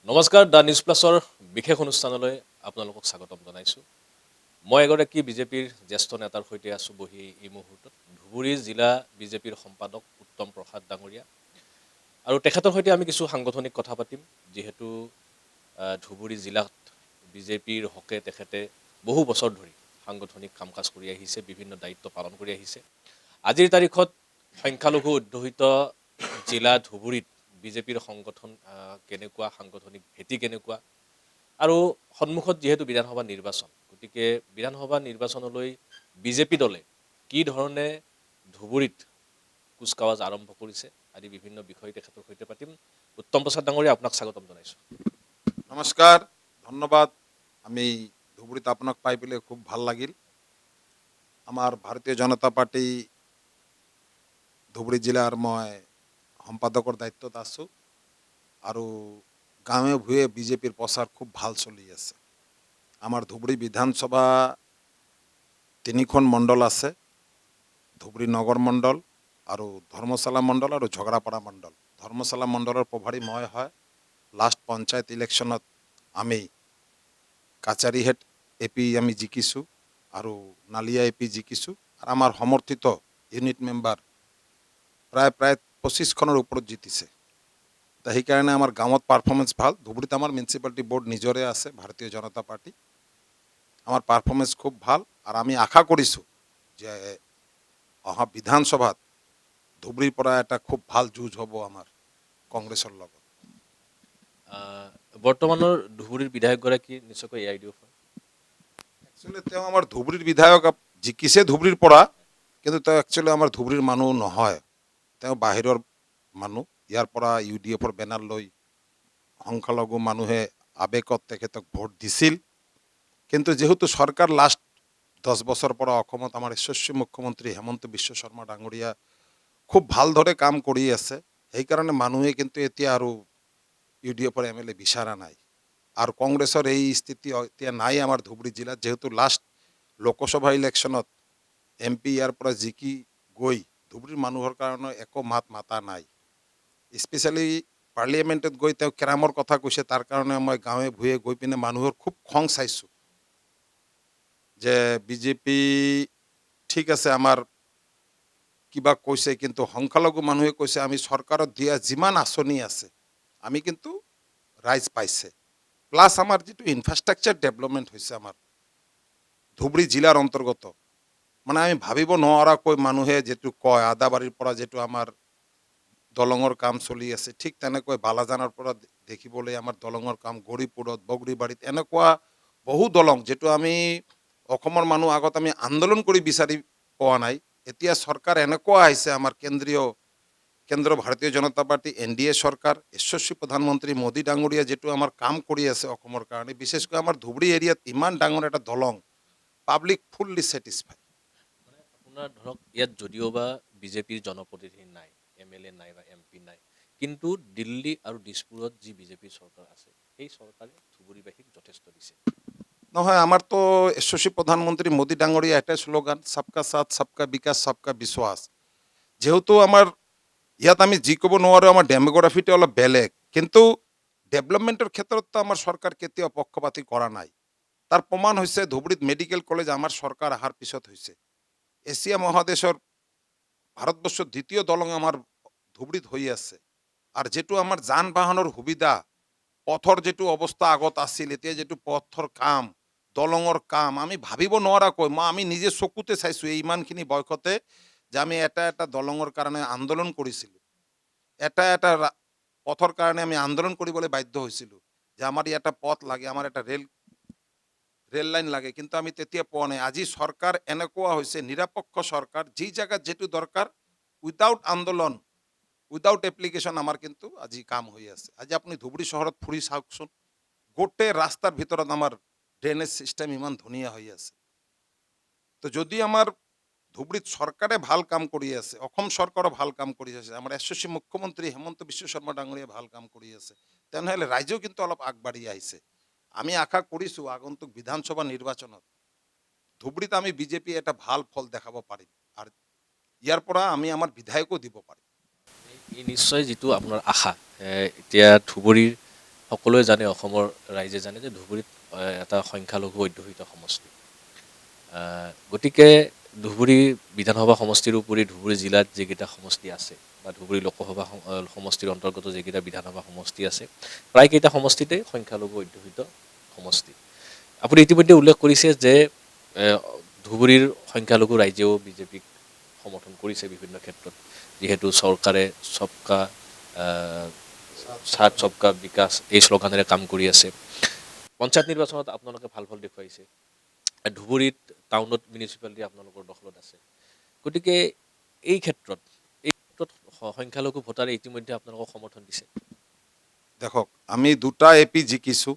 নমস্কাৰ, the news প্লাছৰ বিশেষ অনুষ্ঠানলৈ আপোনালোকক স্বাগতম জনাইছোঁ। মই এগৰাকী বিজেপিৰ জ্যেষ্ঠ নেতাৰ সৈতে আছোঁ বহি এই মুহূৰ্তত। ধুবুৰী জিলা বিজেপিৰ সম্পাদক উত্তম প্ৰসাদ ডাঙৰীয়া। আৰু তেখেতৰ সৈতে আমি কিছু সাংগঠনিক কথা পাতিম, যিহেতু ধুবুৰী জিলাত বিজেপিৰ হকে তেখেতে বহু বছৰ ধৰি সাংগঠনিক কাম কাজ কৰি আহিছে, বিভিন্ন দায়িত্ব পালন কৰি আহিছে। আজিৰ তাৰিখত সংখ্যালঘু অধ্যুষিত জিলা ধুবুৰীত বিজেপিৰ সংগঠন কেনেকুৱা, সাংগঠনিক ভেটি কেনেকুৱা, আৰু সন্মুখত যিহেতু বিধানসভা নিৰ্বাচন, গতিকে বিধানসভা নিৰ্বাচনলৈ বিজেপি দলে কি ধৰণে ধুবুৰীত কুচকাৱাজ আৰম্ভ কৰিছে আদি বিভিন্ন বিষয় তেখেতৰ সৈতে পাতিম। উত্তম প্ৰসাদ ডাঙৰীয়া, আপোনাক স্বাগতম জনাইছোঁ। নমস্কাৰ, ধন্যবাদ। আমি ধুবুৰীত আপোনাক পাই পেলাই খুব ভাল লাগিল। আমাৰ ভাৰতীয় জনতা পাৰ্টি ধুবুৰী জিলাৰ মই সম্পাদকৰ দায়িত্বত আছোঁ আৰু গাঁৱে ভূঞে বিজেপিৰ প্ৰচাৰ খুব ভাল চলি আছে। আমাৰ ধুবুৰী বিধানসভা তিনিখন মণ্ডল আছে, ধুবুৰী নগৰ মণ্ডল আৰু ধৰ্মশালা মণ্ডল আৰু ঝগড়াপাৰা মণ্ডল। ধৰ্মশালা মণ্ডলৰ প্ৰভাৰী মই হয়। লাষ্ট পঞ্চায়ত ইলেকশ্যনত আমি কাছাৰীহেট এপি আমি জিকিছোঁ আৰু নালিয়া এপি জিকিছোঁ, আৰু আমাৰ সমৰ্থিত ইউনিট মেম্বাৰ প্ৰায় 25খনৰ ওপৰত জিতিছে। তো সেইকাৰণে আমাৰ গাঁৱত পাৰফৰ্মেঞ্চ ভাল। ধুবুৰীত আমাৰ মিউনিচিপালিটি বোৰ্ড নিজৰে আছে, ভাৰতীয় জনতা পাৰ্টি। আমাৰ পাৰফৰ্মেঞ্চ খুব ভাল, আৰু আমি আশা কৰিছোঁ যে অহা বিধানসভাত ধুবুৰীৰ পৰা এটা খুব ভাল যুঁজ হ'ব আমাৰ কংগ্ৰেছৰ লগত। বৰ্তমানৰ ধুবুৰীৰ বিধায়কগৰাকী নিশ্চয়কৈ AIDF হয়। একচুৱেলি তেওঁ আমাৰ ধুবুৰীৰ বিধায়ক, জিকিছে ধুবুৰীৰ পৰা, কিন্তু তেওঁ একচুৱেলি আমাৰ ধুবুৰীৰ মানুহ নহয়। তেওঁ বাহিৰৰ মানুহ। ইয়াৰ পৰা UDFৰ বেনাৰ লৈ সংখ্যালঘু মানুহে আৱেগত তেখেতক ভোট দিছিল, কিন্তু যেহেতু চৰকাৰ লাষ্ট 10 বছৰ পৰা অসমত আমাৰ যশস্বী মুখ্যমন্ত্ৰী হেমন্ত বিশ্ব শৰ্মা ডাঙৰীয়া খুব ভালদৰে কাম কৰি আছে, সেইকাৰণে মানুহে কিন্তু এতিয়া আৰু UDFৰ MLA বিচৰা নাই। আৰু কংগ্ৰেছৰ এই স্থিতি এতিয়া নাই আমাৰ ধুবুৰী জিলাত, যেহেতু লাষ্ট লোকসভা ইলেকশ্যনত MP ইয়াৰ পৰা জিকি গৈ ধুবুৰীৰ মানুহৰ কাৰণে একো মাত মাতা নাই। স্পেচিয়েলি পাৰ্লিয়ামেণ্টত গৈ তেওঁ কেৰামৰ কথা কৈছে, তাৰ কাৰণে মই গাঁৱে ভূঞে গৈ পিনে মানুহৰ খুব খং চাইছোঁ যে বিজেপি ঠিক আছে আমাৰ কিবা কৈছে, কিন্তু সংখ্যালঘু মানুহে কৈছে আমি চৰকাৰত দিয়া যিমান আঁচনি আছে আমি কিন্তু ৰাইজ পাইছে। প্লাছ আমাৰ যিটো ইনফ্ৰাষ্ট্ৰাকচাৰ ডেভেলপমেণ্ট হৈছে আমাৰ ধুবুৰী জিলাৰ অন্তৰ্গত, মানে আমি ভাবিব নোৱাৰাকৈ মানুহে যিটো কয় আদাবাৰীৰ পৰা যিটো আমাৰ দলঙৰ কাম চলি আছে, ঠিক তেনেকৈ বালাজানৰ পৰা দেখিবলৈ আমাৰ দলঙৰ কাম, গৌৰীপুৰত, বগৰীবাৰীত এনেকুৱা বহু দলং যিটো আমি অসমৰ মানুহ আগত আমি আন্দোলন কৰি বিচাৰি পোৱা নাই। এতিয়া চৰকাৰ এনেকুৱা আহিছে আমাৰ কেন্দ্ৰ ভাৰতীয় জনতা পাৰ্টি NDA চৰকাৰ, যশস্বী প্ৰধানমন্ত্ৰী মোদী ডাঙৰীয়া যিটো আমাৰ কাম কৰি আছে অসমৰ কাৰণে, বিশেষকৈ আমাৰ ধুবুৰী এৰিয়াত ইমান ডাঙৰ এটা দলং, পাব্লিক ফুল্লি ছেটিছফাই। মানে আপোনাৰ ধৰক ইয়াত যদিওবা বিজেপিৰ জনপ্ৰতিনিধি নাই, MLA নাই বা MP নাই, কিন্তু দিল্লী আৰু দিছপুৰত যি বিজেপিৰ চৰকাৰ আছে, সেই চৰকাৰে ধুবুৰীবাসীক যথেষ্ট দিছে। নহয়, আমাৰ তো যশস্বী প্ৰধানমন্ত্ৰী মোদী ডাঙৰীয়া এটাই শ্লোগান, সবকা সাথ সবকা বিকাশ সবকা বিশ্বাস। যেহেতু আমাৰ ইয়াত আমি যি ক'ব নোৱাৰোঁ, আমাৰ ডেমোগ্ৰাফিটো অলপ বেলেগ, কিন্তু ডেভেলপমেণ্টৰ ক্ষেত্ৰততো আমাৰ চৰকাৰ কেতিয়াও পক্ষপাতি কৰা নাই। তাৰ প্ৰমাণ হৈছে ধুবুৰীত মেডিকেল কলেজ আমাৰ চৰকাৰ অহাৰ পিছত হৈছে। এছিয়া মহাদেশৰ ভাৰতবৰ্ষৰ দ্বিতীয় দলং আমাৰ ধুবুৰীত হৈ আছে। আৰু যিটো আমাৰ যান বাহনৰ সুবিধা, পথৰ যিটো অৱস্থা আগত আছিল, এতিয়া যিটো পথৰ কাম, দলঙৰ কাম আমি ভাবিব নোৱাৰাকৈ, আমি নিজে চকুতে চাইছোঁ এই ইমানখিনি বয়সতে, যে আমি এটা দলঙৰ কাৰণে আন্দোলন কৰিছিলোঁ, এটা পথৰ কাৰণে আমি আন্দোলন কৰিবলৈ বাধ্য হৈছিলোঁ, যে আমাৰ এটা পথ লাগে, আমাৰ এটা ৰেল লাইন লাগে, কিন্তু আমি তেতিয়া পোৱা নাই। আজি চৰকাৰ এনেকুৱা হৈছে নিৰপেক্ষ চৰকাৰ, যি জায়গাত যেটো দৰকাৰ উইদাউট আন্দোলন, উইদাউট এপ্লিকেশ্যন আমাৰ কিন্তু আজি কাম হৈ আছে। আজি আপুনি ধুবুৰী চহৰত ফুৰি চাওকচোন, গোটেই ৰাস্তাৰ ভিতৰত আমাৰ ড্ৰেনেজ চিষ্টেম ইমান ধুনীয়া হৈ আছে। তো যদি আমাৰ ধুবুৰীত চৰকাৰে ভাল কাম কৰি আছে, অসম চৰকাৰো ভাল কাম কৰি আছে, আমাৰ যশস্বী মুখ্যমন্ত্ৰী হেমন্ত বিশ্ব শৰ্মা ডাঙৰীয়া ভাল কাম কৰি আছে, তেনেহ'লে ৰাইজেও কিন্তু অলপ আগবাঢ়ি আহিছে। আমি আশা কৰিছোঁ আগন্তুক বিধানসভা নিৰ্বাচনত ধুবুৰীত আমি বিজেপি এটা ভাল ফল দেখাব পাৰিম, আৰু ইয়াৰ পৰা আমি আমাৰ বিধায়কো দিব পাৰিম। এই নিশ্চয় যিটো আপোনাৰ আশা, এতিয়া ধুবুৰীৰ সকলোৱে জানে, অসমৰ ৰাইজে জানে যে ধুবুৰীত এটা সংখ্যালঘু অধ্যুষিত সমষ্টি। গতিকে ধুবুৰী বিধানসভা সমষ্টিৰ উপৰি ধুবুৰী জিলাত যিকেইটা সমষ্টি আছে বা ধুবুৰী লোকসভা সমষ্টিৰ অন্তৰ্গত যিকেইটা বিধানসভা সমষ্টি আছে, প্ৰায়কেইটা সমষ্টিতে সংখ্যালঘু অধ্যুষিত সমষ্টি। আপুনি ইতিমধ্যে উল্লেখ কৰিছে যে ধুবুৰীৰ সংখ্যালঘু ৰাইজেও বিজেপিক সমৰ্থন কৰিছে বিভিন্ন ক্ষেত্ৰত, যিহেতু চৰকাৰে সবকা সাথ সবকা বিকাশ এই শ্লোগানেৰে কাম কৰি আছে। পঞ্চায়ত নিৰ্বাচনত আপোনালোকে ভাল ফল দেখুৱাইছে। ধুবুৰীত টাউনত মিউনিচিপালিটি আপোনালোকৰ দখলত আছে। গতিকে এই ক্ষেত্ৰত সংখ্যালঘু ভোটাৰে ইতিমধ্যে আপোনালোকক সমৰ্থন দিছে। দেখক, আমি 2টা এপি জিকিছোঁ,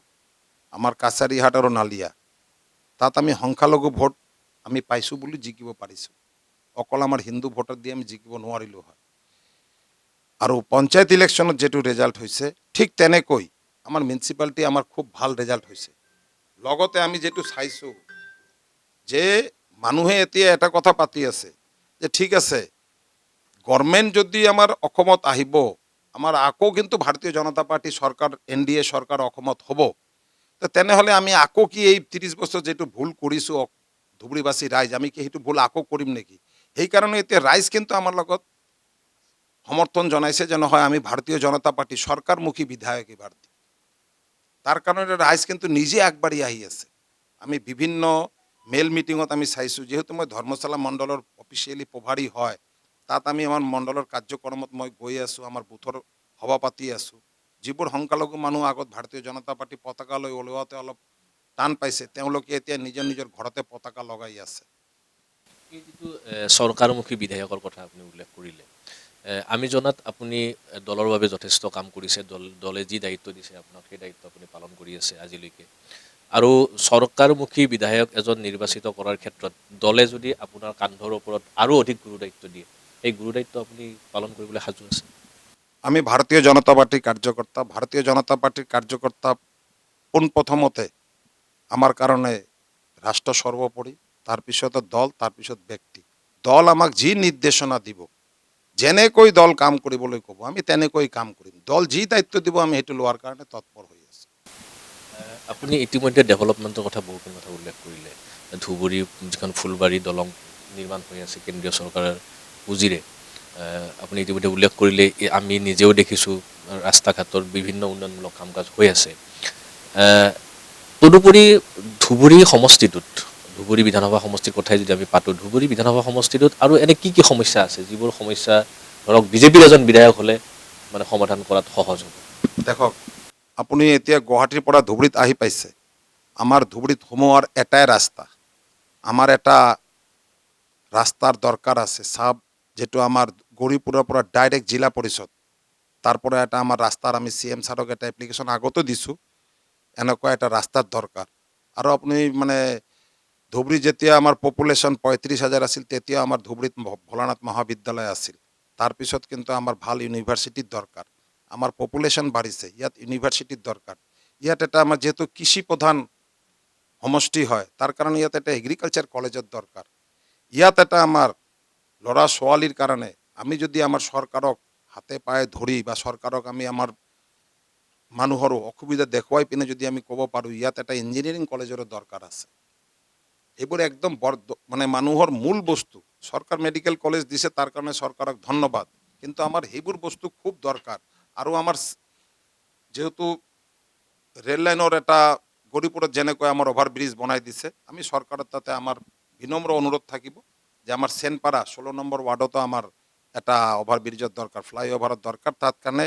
আমাৰ কাছাৰীহাট আৰু নালিয়া। তাত আমি সংখ্যালঘু ভোট আমি পাইছোঁ বুলি জিকিব পাৰিছোঁ। অকল আমাৰ হিন্দু ভোটাৰ দি আমি জিকিব নোৱাৰিলোঁ হয়। আৰু পঞ্চায়ত ইলেকশ্যনত যেটো ৰেজাল্ট হৈছে, ঠিক তেনেকৈ আমাৰ মিউনিচিপালিটি আমাৰ খুব ভাল ৰেজাল্ট হৈছে। লগতে আমি যেটো চাইছোঁ যে মানুহে এতিয়া এটা কথা পাতি আছে যে ঠিক আছে, গভৰ্ণমেণ্ট যদি আমাৰ অসমত আহিব, আমাৰ আকৌ কিন্তু ভাৰতীয় জনতা পাৰ্টি চৰকাৰ, NDA চৰকাৰ অসমত হ'ব, তো তেনেহ'লে আমি আকৌ কি এই 30 বছৰ যেটো ভুল কৰিছোঁ ধুবুৰীবাসী ৰাইজ, আমি কি সেইটো ভুল আকৌ কৰিম নেকি? সেইকাৰণে এতিয়া ৰাইজ কিন্তু আমাৰ লগত সমৰ্থন জনাইছে যে নহয়, আমি ভাৰতীয় জনতা পাৰ্টি চৰকাৰমুখী বিধায়ক এবাৰ দিম। তাৰ কাৰণে ৰাইজ কিন্তু নিজে আগবাঢ়ি আহি আছে। আমি বিভিন্ন মেল মিটিঙত আমি চাইছোঁ, যিহেতু মই ধৰ্মশালা মণ্ডলৰ অফিচিয়েলি প্ৰভাৰী হয়, তাত আমি আমাৰ মণ্ডলৰ কাৰ্যক্ৰমত মই গৈ আছোঁ, আমাৰ বুথৰ সভা পাতি আছোঁ। যিবোৰ সংখ্যালঘু মানুহ আগত ভাৰতীয় জনতা পাৰ্টি পতাকা লৈ ওলোৱাতে অলপ টান পাইছে, তেওঁলোকে এতিয়া নিজৰ নিজৰ ঘৰতে পতাকা লগাই আছে। এই যিটো চৰকাৰমুখী বিধায়কৰ কথা আপুনি উল্লেখ কৰিলে, আমি জনাত আপুনি দলৰ বাবে যথেষ্ট কাম কৰিছে। দলে যি দায়িত্ব দিছে আপোনাক, সেই দায়িত্ব আপুনি পালন কৰি আছে আজিলৈকে। আৰু চৰকাৰমুখী বিধায়ক এজন নিৰ্বাচিত কৰাৰ ক্ষেত্ৰত দলে যদি আপোনাৰ কান্ধৰ ওপৰত আৰু অধিক গুৰু দায়িত্ব দিয়ে, সেই গুৰু দায়িত্ব আপুনি পালন কৰিবলৈ সাজু আছে? আমি ভাৰতীয় জনতা পাৰ্টিৰ কাৰ্যকৰ্তা, ভাৰতীয় জনতা পাৰ্টিৰ কাৰ্যকৰ্তা পোনপ্ৰথমতে আমাৰ কাৰণে ৰাষ্ট্ৰ সৰ্বোপৰি, তাৰপিছতে দল, তাৰপিছত ব্যক্তি। দল আমাক যি নিৰ্দেশনা দিব, যেনেকৈ দল কাম কৰিবলৈ ক'ব, আমি তেনেকৈ কাম কৰিম। দল যি দায়িত্ব দিব, আমি সেইটো লোৱাৰ কাৰণে তৎপৰ হৈ আছোঁ। আপুনি ইতিমধ্যে ডেভেলপমেণ্টৰ কথা বহুখিনি কথা উল্লেখ কৰিলে। ধুবুৰী যিখন ফুলবাৰী দলং নিৰ্মাণ হৈ আছে কেন্দ্ৰীয় চৰকাৰৰ পুঁজিৰে, আপুনি ইতিমধ্যে উল্লেখ কৰিলে, আমি নিজেও দেখিছোঁ ৰাস্তা ঘাটৰ বিভিন্ন উন্নয়নমূলক কাম কাজ হৈ আছে। তদুপৰি ধুবুৰী সমষ্টিটোত, ধুবুৰী বিধানসভা সমষ্টিৰ কথাই যদি আমি পাতোঁ, ধুবুৰী বিধানসভা সমষ্টিটোত আৰু এনে কি সমস্যা আছে, যিবোৰ সমস্যা ধৰক বিজেপিৰ এজন বিধায়ক হ'লে মানে সমাধান কৰাত সহজ হ'ব? দেখক, আপুনি এতিয়া গুৱাহাটীৰ পৰা ধুবুৰীত আহি পাইছে। আমাৰ ধুবুৰীত সোমোৱাৰ এটাই ৰাস্তা। আমাৰ এটা ৰাস্তাৰ দৰকাৰ আছে, যেটো আমাৰ গৌৰীপুৰৰ পৰা ডাইৰেক্ট জিলা পৰিষদ, তাৰ পৰা এটা আমাৰ ৰাস্তাৰ আমি CM ছাৰক এটা এপ্লিকেশ্যন আগতো দিছোঁ, এনেকুৱা এটা ৰাস্তাৰ দৰকাৰ। আৰু আপুনি মানে ধুবুৰী যেতিয়া আমাৰ পপুলেশ্যন 35,000 আছিল, তেতিয়া আমাৰ ধুবুৰীত ভোলানাথ মহাবিদ্যালয় আছিল। তাৰপিছত কিন্তু আমাৰ ভাল ইউনিভাৰ্চিটিৰ দৰকাৰ। আমাৰ পপুলেশ্যন বাঢ়িছে, ইয়াত ইউনিভাৰ্চিটিৰ দৰকাৰ। ইয়াত এটা আমাৰ যেহেতু কৃষি প্ৰধান সমষ্টি হয়, তাৰ কাৰণে ইয়াত এটা এগ্ৰিকালচাৰ কলেজৰ দৰকাৰ। ইয়াত এটা আমাৰ ল'ৰা ছোৱালীৰ কাৰণে আমি যদি আমাৰ চৰকাৰক হাতে পায়ে ধৰি বা চৰকাৰক আমি আমাৰ মানুহৰ অসুবিধা দেখুৱাই পিনে যদি আমি ক'ব পাৰোঁ, ইয়াত এটা ইঞ্জিনিয়াৰিং কলেজৰো দৰকাৰ আছে। এইবোৰ একদম মানে মানুহৰ মূল বস্তু। চৰকাৰ মেডিকেল কলেজ দিছে, তাৰ কাৰণে চৰকাৰক ধন্যবাদ, কিন্তু আমাৰ সেইবোৰ বস্তু খুব দৰকাৰ। আৰু আমাৰ যেহেতু ৰেল লাইনৰ এটা গৌৰীপুৰত যেনেকৈ আমাৰ অভাৰব্ৰিজ বনাই দিছে, আমি চৰকাৰৰ তাতে আমাৰ বিনম্ৰ অনুৰোধ থাকিব যে আমাৰ চেনপাৰা 16 নম্বৰ ৱাৰ্ডতো আমাৰ এটা অভাৰব্ৰিজৰ দৰকাৰ, ফ্লাইঅভাৰৰ দৰকাৰ। তাত কাৰণে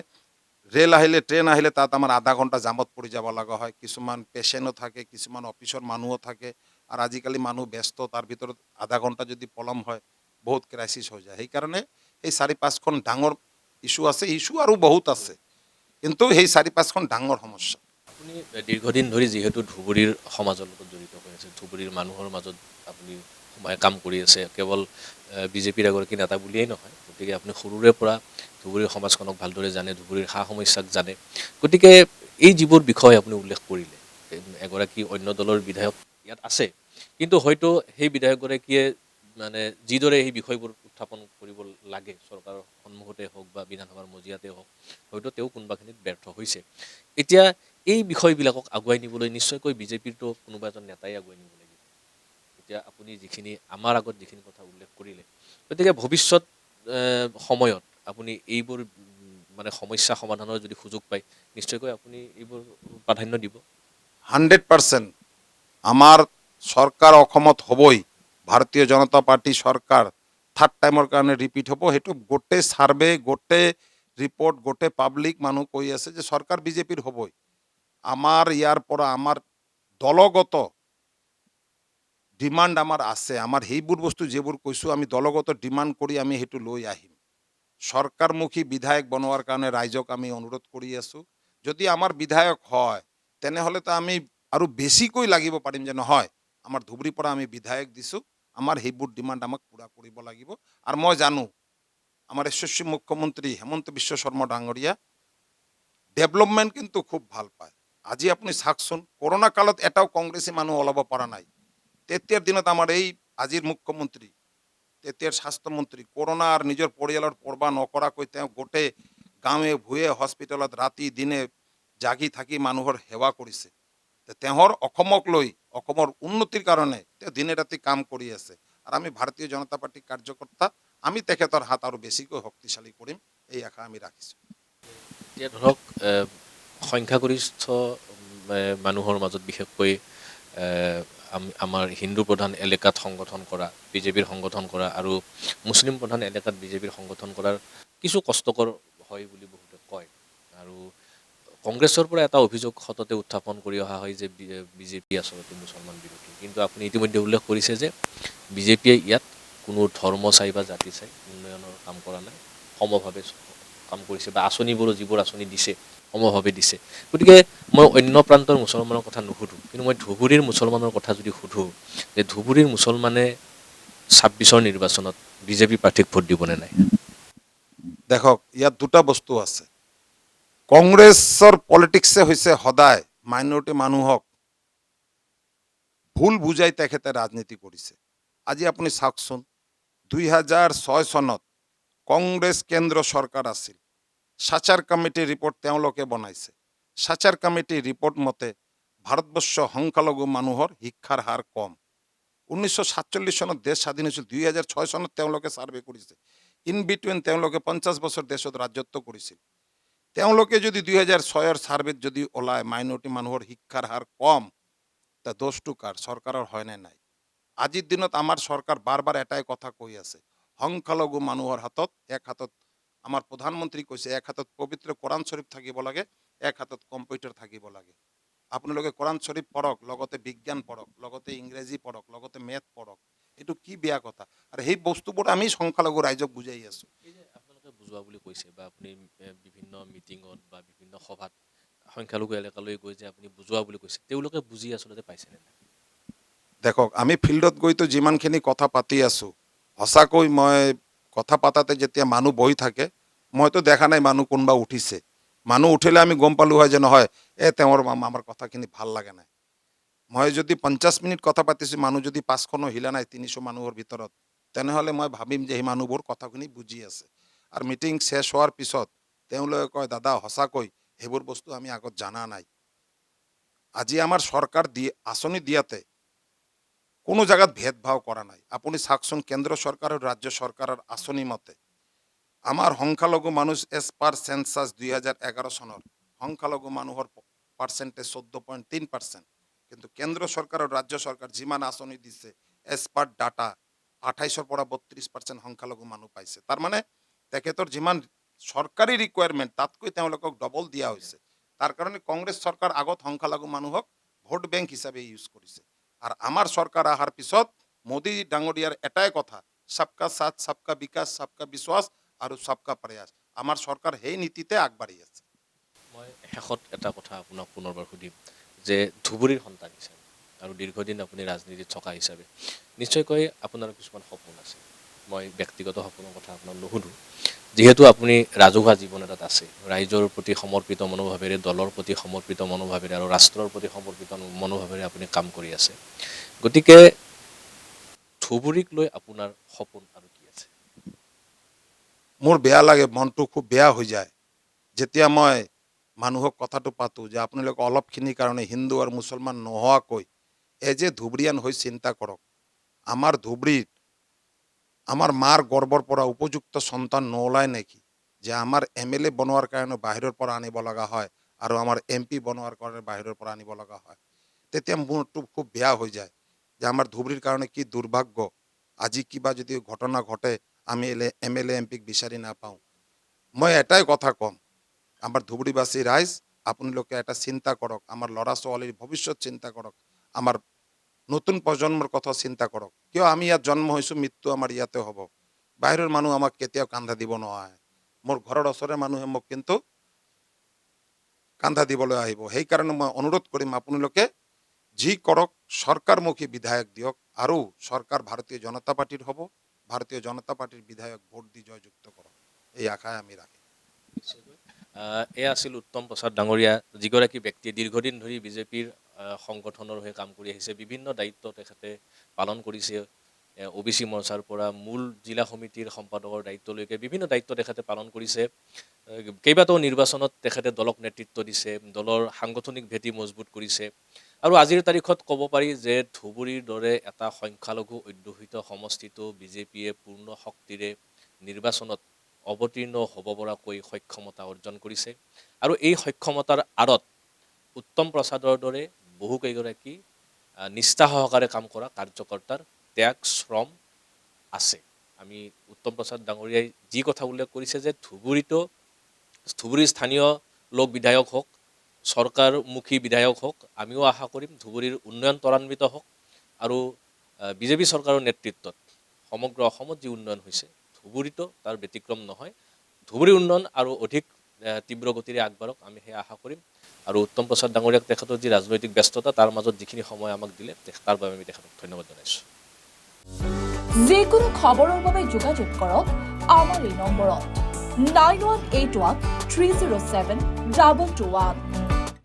ৰেল আহিলে, ট্ৰেইন আহিলে তাত আমাৰ আধা ঘণ্টা জামত পৰি যাব লগা হয়। কিছুমান পেচেণ্টও থাকে, কিছুমান অফিচৰ মানুহও থাকে, আৰু আজিকালি মানুহ ব্যস্ত, তাৰ ভিতৰত আধা ঘণ্টা যদি পলম হয়, বহুত ক্ৰাইচিছ হৈ যায়। সেইকাৰণে এই 4-5খন ডাঙৰ ইস্যু আছে, ইস্যু আৰু বহুত আছে, কিন্তু সেই 4-5খন ডাঙৰ সমস্যা। আপুনি দীৰ্ঘদিন ধৰি যিহেতু ধুবুৰীৰ সমাজৰ লগত জড়িত হৈ আছে, ধুবুৰীৰ মানুহৰ মাজত আপুনি সোমাই কাম কৰি আছে, কেৱল বিজেপিৰ এগৰাকী নেতা বুলিয়েই নহয়, গতিকে আপুনি সৰুৰে পৰা ধুবুৰীৰ সমাজখনক ভালদৰে জানে, ধুবুৰীৰ সা সমস্যাক জানে। গতিকে এই যিবোৰ বিষয় আপুনি উল্লেখ কৰিলে, এগৰাকী অন্য দলৰ বিধায়ক ইয়াত আছে, কিন্তু হয়তো সেই বিধায়কগৰাকীয়ে মানে যিদৰে এই বিষয়বোৰ উত্থাপন কৰিব লাগে, চৰকাৰৰ সন্মুখতে হওক বা বিধানসভাৰ মজিয়াতে হওক, হয়তো তেওঁ কোনোবাখিনিত ব্যৰ্থ হৈছে। এতিয়া এই বিষয়বিলাকক আগুৱাই নিবলৈ নিশ্চয়কৈ বিজেপিৰতো কোনোবা এজন নেতাই আগুৱাই নিব লাগিব। এতিয়া আপুনি যিখিনি আমাৰ আগত যিখিনি কথা উল্লেখ কৰিলে, গতিকে ভৱিষ্যত সময়ত আপুনি এইবোৰ মানে সমস্যা সমাধানৰ যদি সুযোগ পায়, নিশ্চয়কৈ আপুনি এইবোৰ প্ৰাধান্য দিব। 100% আমাৰ চৰকাৰ অসমত হ'বই, ভাৰতীয় জনতা পাৰ্টি চৰকাৰ থাৰ্ড টাইমৰ কাৰণে ৰিপিট হ'ব। সেইটো গোটেই ছাৰ্ভে, গোটেই ৰিপৰ্ট, গোটেই পাব্লিক মানুহ কৈ আছে যে চৰকাৰ বিজেপিৰ হ'বই। আমাৰ ইয়াৰ পৰা আমাৰ দলগত ডিমাণ্ড আমাৰ আছে, আমাৰ সেইবোৰ বস্তু যিবোৰ কৈছোঁ আমি দলগত ডিমাণ্ড কৰি আমি সেইটো লৈ আহিম। চৰকাৰমুখী বিধায়ক বনোৱাৰ কাৰণে ৰাইজক আমি অনুৰোধ কৰি আছোঁ। যদি আমাৰ বিধায়ক হয় তেনেহ'লেতো আমি আৰু বেছিকৈ লাগিব পাৰিম যে নহয় আমাৰ ধুবুৰীৰ পৰা আমি বিধায়ক দিছোঁ, আমাৰ সেইবোৰ ডিমাণ্ড আমাক পূৰা কৰিব লাগিব। আৰু মই জানো আমাৰ যশস্বী মুখ্যমন্ত্ৰী হেমন্ত বিশ্ব শৰ্মা ডাঙৰীয়া ডেভেলপমেণ্ট কিন্তু খুব ভাল পায়। আজি আপুনি চাওকচোন, কৰোণা কালত এটাও কংগ্ৰেছী মানুহ ওলাব পৰা নাই। তেতিয়াৰ দিনত আমাৰ এই আজিৰ মুখ্যমন্ত্ৰী, তেতিয়াৰ স্বাস্থ্যমন্ত্ৰী কৰোণাৰ নিজৰ পৰিয়ালৰ পৰৱা নকৰাকৈ তেওঁ গোটেই গাঁৱে ভূঞে হস্পিটেলত ৰাতি দিনে জাগি থাকি মানুহৰ সেৱা কৰিছে। তেওঁৰ অসমক লৈ অসমৰ উন্নতিৰ কাৰণে তেওঁ দিনে ৰাতি কাম কৰি আছে। আৰু আমি ভাৰতীয় জনতা পাৰ্টিৰ কাৰ্যকৰ্তা, আমি তেখেতৰ হাত আৰু বেছিকৈ শক্তিশালী কৰিম, এই আশা আমি ৰাখিছোঁ। এতিয়া ধৰক সংখ্যাগৰিষ্ঠ মানুহৰ মাজত বিশেষকৈ আমাৰ হিন্দু প্ৰধান এলেকাত সংগঠন কৰা, বিজেপিৰ সংগঠন কৰা আৰু মুছলিম প্ৰধান এলেকাত বিজেপিৰ সংগঠন কৰাৰ কিছু কষ্টকৰ হয় বুলি বহুতে কয়। আৰু কংগ্ৰেছৰ পৰা এটা অভিযোগ সততে উত্থাপন কৰি অহা হয় যে বিজেপি আচলতে মুছলমান বিৰোধী। কিন্তু আপুনি ইতিমধ্যে উল্লেখ কৰিছে যে বিজেপিয়ে ইয়াত কোনো ধৰ্ম চাই বা জাতি চাই উন্নয়নৰ কাম কৰা নাই, সমভাৱে কাম কৰিছে বা আঁচনিবোৰো যিবোৰ আঁচনি দিছে সমভাৱে দিছে। গতিকে মই অন্য প্ৰান্তৰ মুছলমানৰ কথা নুসুধোঁ, কিন্তু মই ধুবুৰীৰ মুছলমানৰ কথা যদি সুধোঁ যে ধুবুৰীৰ মুছলমানে 26ৰ নিৰ্বাচনত বিজেপি প্ৰাৰ্থীক ভোট দিবনে নাই? দেখক ইয়াত দুটা বস্তু আছে। কংগ্ৰেছৰ পলিটিক্সে হৈছে সদায় মাইনৰিটি মানুহক ভুল বুজাই তেখেতে ৰাজনীতি কৰিছে। আজি আপুনি চাওকচোন, 2006 চনত কংগ্ৰেছ কেন্দ্ৰ চৰকাৰ আছিল। সাচাৰ কমিটিৰ ৰিপৰ্ট তেওঁলোকে বনাইছে। সাচাৰ কমিটিৰ ৰিপৰ্ট মতে ভাৰতবৰ্ষ সংখ্যালঘু মানুহৰ শিক্ষাৰ হাৰ কম। 1947 চনত দেশ স্বাধীন হৈছিল, 2006 চনত তেওঁলোকে ছাৰ্ভে কৰিছে। ইন বিটুইন তেওঁলোকে 50 বছৰ দেশত ৰাজত্ব কৰিছিল। তেওঁলোকে যদি 2006-ৰ ছাৰ্ভেত যদি ওলায় মাইনৰিটি মানুহৰ শিক্ষাৰ হাৰ কম, তা দোষটো কাৰ, চৰকাৰৰ হয় নে নাই? আজিৰ দিনত আমাৰ চৰকাৰ বাৰ বাৰ এটাই কথা কৈ আছে, সংখ্যালঘু মানুহৰ হাতত, এক হাতত আমাৰ প্ৰধানমন্ত্ৰী কৈছে এক হাতত পবিত্ৰ কোৰাণ শ্বৰীফ থাকিব লাগে, এক হাতত কম্পিউটাৰ থাকিব লাগে। আপোনালোকে কোৰাণ শ্বৰীফ পঢ়ক, লগতে বিজ্ঞান পঢ়ক, লগতে ইংৰাজী পঢ়ক, লগতে মেথ পঢ়ক। এইটো কি বেয়া কথা? আৰু সেই বস্তুবোৰ আমি সংখ্যালঘু ৰাইজক বুজাই আছোঁ। এই যে আপোনালোকে বুজোৱা বুলি কৈছে বা আপুনি বিভিন্ন মিটিঙত বা বিভিন্ন সভাত সংখ্যালঘু এলেকালৈ গৈ যে আপুনি বুজোৱা বুলি কৈছে, তেওঁলোকে বুজি আচলতে পাইছেনে নাই? দেখক আমি ফিল্ডত গৈতো যিমানখিনি কথা পাতি আছোঁ, সঁচাকৈ মই কথা পাতাতে যেতিয়া মানুহ বহি থাকে, মইতো দেখা নাই মানুহ কোনোবা উঠিছে। মানুহ উঠিলে আমি গম পালোঁ হয় যে নহয়, তেওঁৰ আমাৰ কথাখিনি ভাল লাগে নাই। মই যদি 50 মিনিট কথা পাতিছোঁ, মানুহ যদি 5খনো হিলা নাই 300 মানুহৰ ভিতৰত, তেনেহ'লে মই ভাবিম যে সেই মানুহবোৰ কথাখিনি বুজি আছে। আৰু মিটিং শেষ হোৱাৰ পিছত তেওঁলোকে কয়, দাদা সঁচাকৈ সেইবোৰ বস্তু আমি আগত জানা নাই। আজি আমাৰ চৰকাৰ আঁচনি দিয়াতে কোনো জায়গাত ভেদভাৱ কৰা নাই। আপুনি চাওকচোন, কেন্দ্ৰ চৰকাৰ আৰু ৰাজ্য চৰকাৰৰ আঁচনি মতে আমাৰ সংখ্যালঘু মানুহ এজ পাৰ সেন্সাস 2011 চনৰ সংখ্যালঘু মানুহৰ পাৰ্চেণ্টেজ 14.3%। কিন্তু কেন্দ্ৰ চৰকাৰ আৰু ৰাজ্য চৰকাৰ যিমান আঁচনি দিছে এজ পাৰ ডাটা 28-ৰ পৰা 32% সংখ্যালঘু মানুহ পাইছে। তাৰমানে তেখেতৰ যিমান চৰকাৰী ৰিকুৱাৰমেণ্ট তাতকৈ তেওঁলোকক ডবল দিয়া হৈছে। তাৰ কাৰণে কংগ্ৰেছ চৰকাৰ আগত সংখ্যালঘু মানুহক ভোট বেংক হিচাপে ইউজ কৰিছে। আৰ আমাৰ সৰকাৰ আহাৰ পিছত মোদী ডাঙৰিয়াৰ এটাই কথা, সবকা সাথ সবকা বিকাশ সবকা বিশ্বাস আৰু সবকা প্ৰয়াস। আমাৰ চৰকাৰ সেই নীতিতে আগবাঢ়ি আছে। মই শেষত এটা কথা আপোনাক পুনৰবাৰ সুধিম যে ধুবুৰীৰ সন্তান হিচাপে আৰু দীৰ্ঘদিন আপুনি ৰাজনীতিত থকা হিচাপে নিশ্চয়কৈ আপোনাৰ কিছুমান সপোন আছে। মই ব্যক্তিগত সপোনৰ কথা আপোনাক নুসুধোঁ, যিহেতু আপুনি ৰাজহুৱা জীৱন এটাত আছে, ৰাইজৰ প্ৰতি সমৰ্পিত মনোভাৱেৰে, দলৰ প্ৰতি সমৰ্পিত মনোভাৱেৰে আৰু ৰাষ্ট্ৰৰ প্ৰতি সমৰ্পিত মনোভাৱেৰে আপুনি কাম কৰি আছে। গতিকে ধুবুৰীক লৈ আপোনাৰ সপোন আৰু কি আছে? মোৰ বেয়া লাগে, মনটো খুব বেয়া হৈ যায় যেতিয়া মই মানুহক কথাটো পাতোঁ যে আপোনালোকে অলপখিনিৰ কাৰণে হিন্দু আৰু মুছলমান নোহোৱাকৈ যে ধুবুৰীয়ান হৈ চিন্তা কৰক আমাৰ ধুবুৰীত আমাৰ মাৰ গৰ্ভৰ পৰা উপযুক্ত সন্তান নোলায় নেকি যে আমাৰ MLA বনোৱাৰ কাৰণে বাহিৰৰ পৰা আনিব লগা হয় আৰু আমাৰ MP বনোৱাৰ কাৰণে বাহিৰৰ পৰা আনিব লগা হয় তেতিয়া মোৰটো খুব বেয়া হৈ যায় যে আমাৰ ধুবুৰীৰ কাৰণে কি দুৰ্ভাগ্য আজি কিবা যদি ঘটনা ঘটে আমি MLA MPক বিচাৰি নাপাওঁ মই এটাই কথা ক'ম আমাৰ ধুবুৰীবাসী ৰাইজ আপোনালোকে এটা চিন্তা কৰক আমাৰ ল'ৰা ছোৱালীৰ ভৱিষ্যত চিন্তা কৰক আমাৰ নতুন প্ৰজন্মৰ কথা চিন্তা কৰক কিয় আমি ইয়াত জন্ম হৈছোঁ মৃত্যু আমাৰ ইয়াতে হ'ব বাহিৰৰ মানুহ আমাক কেতিয়াও কান্ধা দিব নোৱাৰে মোৰ ঘৰৰ ওচৰৰে মানুহে মোক কিন্তু কান্ধা দিবলৈ আহিব সেইকাৰণে মই অনুৰোধ কৰিম আপোনালোকে যি কৰক চৰকাৰমুখী বিধায়ক দিয়ক আৰু চৰকাৰ ভাৰতীয় জনতা পাৰ্টিৰ হ'ব ভাৰতীয় জনতা পাৰ্টিৰ বিধায়ক ভোট দি জয়যুক্ত কৰক এই আশাই আমি ৰাখিম এয়া আছিল উত্তম প্ৰসাদ ডাঙৰীয়া যিগৰাকী ব্যক্তিয়ে দীৰ্ঘদিন ধৰি বিজেপিৰ সংগঠনৰ হৈ কাম কৰি আহিছে বিভিন্ন দায়িত্ব তেখেতে পালন কৰিছে OBC মৰ্চাৰ পৰা মূল জিলা সমিতিৰ সম্পাদকৰ দায়িত্বলৈকে বিভিন্ন দায়িত্ব তেখেতে পালন কৰিছে কেইবাটাও নিৰ্বাচনত তেখেতে দলক নেতৃত্ব দিছে দলৰ সাংগঠনিক ভেটি মজবুত কৰিছে আৰু আজিৰ তাৰিখত ক'ব পাৰি যে ধুবুৰীৰ দৰে এটা সংখ্যালঘু অধ্যুষিত সমষ্টিটো বিজেপিয়ে পূৰ্ণ শক্তিৰে নিৰ্বাচনত অৱতীৰ্ণ হ'ব পৰাকৈ সক্ষমতা অৰ্জন কৰিছে আৰু এই সক্ষমতাৰ আঁৰত উত্তম প্ৰসাদৰ দৰে বহুকেইগৰাকী নিষ্ঠা সহকাৰে কাম কৰা কাৰ্যকৰ্তাৰ ত্যাগ শ্ৰম আছে আমি উত্তম প্ৰসাদ ডাঙৰীয়াই যি কথা উল্লেখ কৰিছে যে ধুবুৰীৰ স্থানীয় লোক বিধায়ক হওক চৰকাৰমুখী বিধায়ক হওক আমিও আশা কৰিম ধুবুৰীৰ উন্নয়ন ত্বৰান্বিত হওক আৰু বিজেপি চৰকাৰৰ নেতৃত্বত সমগ্ৰ অসমত যি উন্নয়ন হৈছে ধুবুৰীতো তাৰ ব্যতিক্ৰম নহয় ধুবুৰীৰ উন্নয়ন আৰু অধিক তীব্ৰ গতিৰে আগবাঢ়ক আমি সেই আশা কৰিম আৰু উত্তম প্ৰসাদ ডাঙৰীয়াক তেখেতৰ যি ৰাজনৈতিক ব্যস্ততা তাৰ মাজত যিখিনি সময় আমাক দিলে তাৰ বাবে আমি তেখেতক ধন্যবাদ জনাইছোঁ যিকোনো খবৰৰ বাবে যোগাযোগ কৰক আমাৰ এই নম্বৰত 9181 307 221